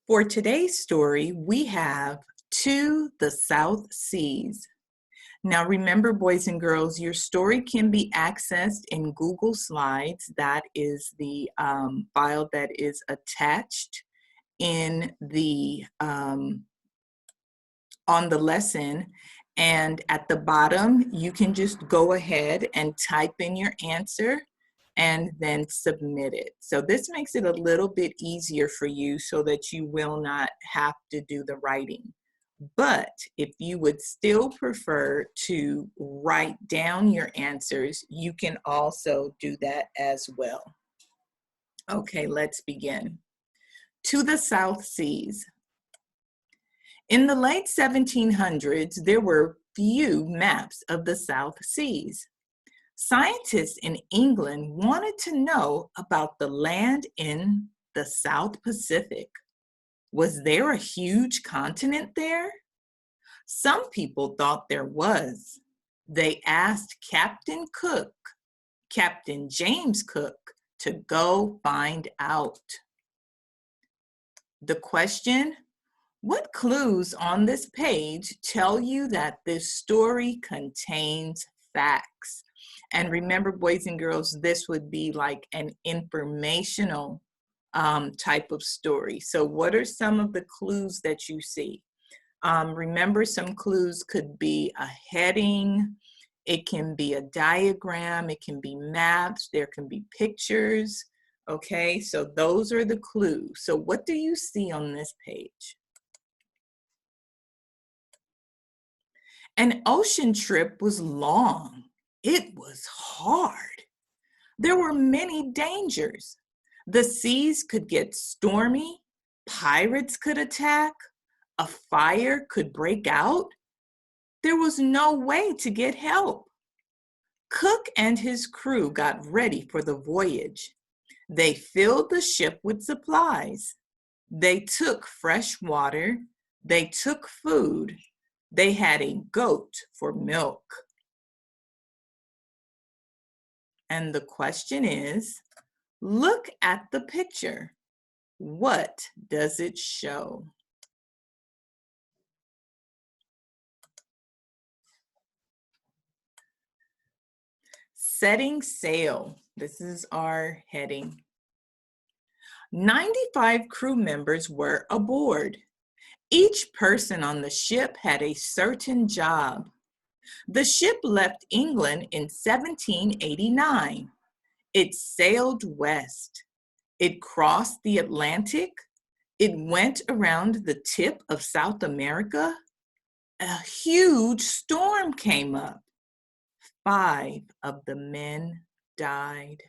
For today's story, we have To the South Seas. Now, remember, boys and girls, your story can be accessed in Google Slides. That is the file that is attached in the on the lesson. And at the bottom, you can just go ahead and type in your answer and then submit it. So this makes it a little bit easier for you so that you will not have to do the writing. But if you would still prefer to write down your answers, you can also do that as well. Okay, let's begin. To the South Seas. In the late 1700s, there were few maps of the South Seas. Scientists in England wanted to know about the land in the South Pacific. Was there a huge continent there? Some people thought there was. They asked Captain James Cook, to go find out. The question: what clues on this page tell you that this story contains facts? And remember, boys and girls, this would be like an informational type of story. So what are some of the clues that you see? Remember, some clues could be a heading, it can be a diagram, it can be maps, there can be pictures. Okay, so those are the clues. So what do you see on this page? An ocean trip was long. It was hard. There were many dangers. The seas could get stormy, pirates could attack, a fire could break out. There was no way to get help. Cook and his crew got ready for the voyage. They filled the ship with supplies. They took fresh water. They took food. They had a goat for milk. And the question is, look at the picture. What does it show? Setting sail. This is our heading. 95 crew members were aboard. Each person on the ship had a certain job. The ship left England in 1789. It sailed west. It crossed the Atlantic. It went around the tip of South America. A huge storm came up. 5 of the men died.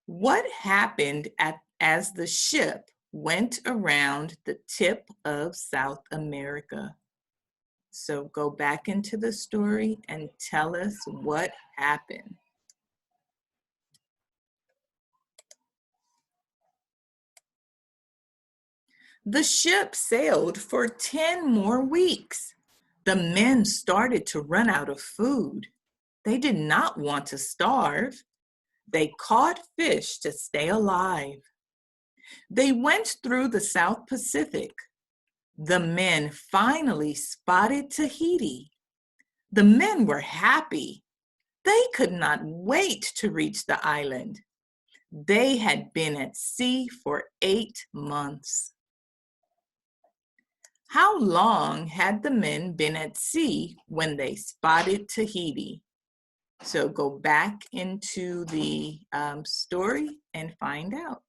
What happened as the ship went around the tip of South America? So go back into the story and tell us what happened. The ship sailed for 10 more weeks. The men started to run out of food. They did not want to starve. They caught fish to stay alive. They went through the South Pacific. The men finally spotted Tahiti. The men were happy. They could not wait to reach the island. They had been at sea for 8 months. How long had the men been at sea when they spotted Tahiti? So go back into the story and find out.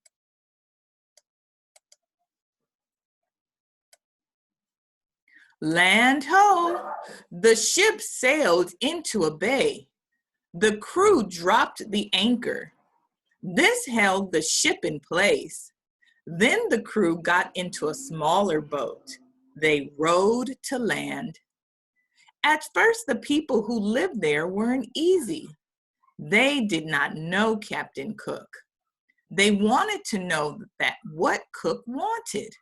Land ho! The ship sailed into a bay. The crew dropped the anchor. This held the ship in place. Then the crew got into a smaller boat. They rowed to land. At first, the people who lived there weren't easy. They did not know Captain Cook. They wanted to know what Cook wanted.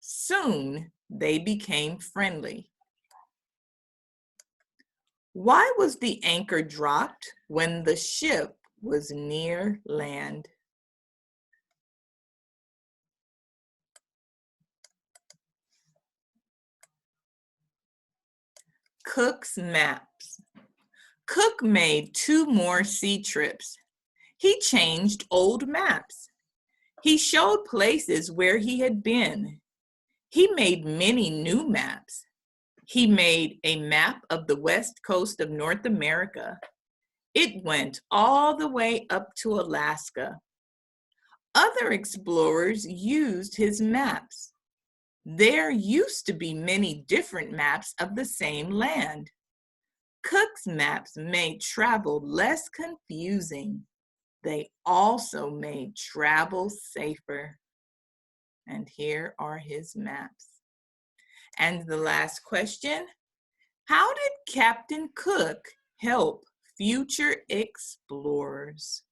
Soon, they became friendly. Why was the anchor dropped when the ship was near land? Cook's maps. Cook made 2 more sea trips. He changed old maps. He showed places where he had been. He made many new maps. He made a map of the west coast of North America. It went all the way up to Alaska. Other explorers used his maps. There used to be many different maps of the same land. Cook's maps made travel less confusing. They also made travel safer. And here are his maps. And the last question, how did Captain Cook help future explorers?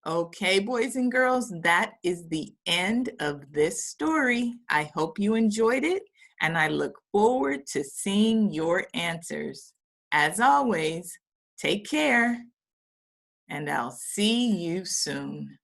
Okay, boys and girls, that is the end of this story. I hope you enjoyed it, and I look forward to seeing your answers. As always, take care, and I'll see you soon.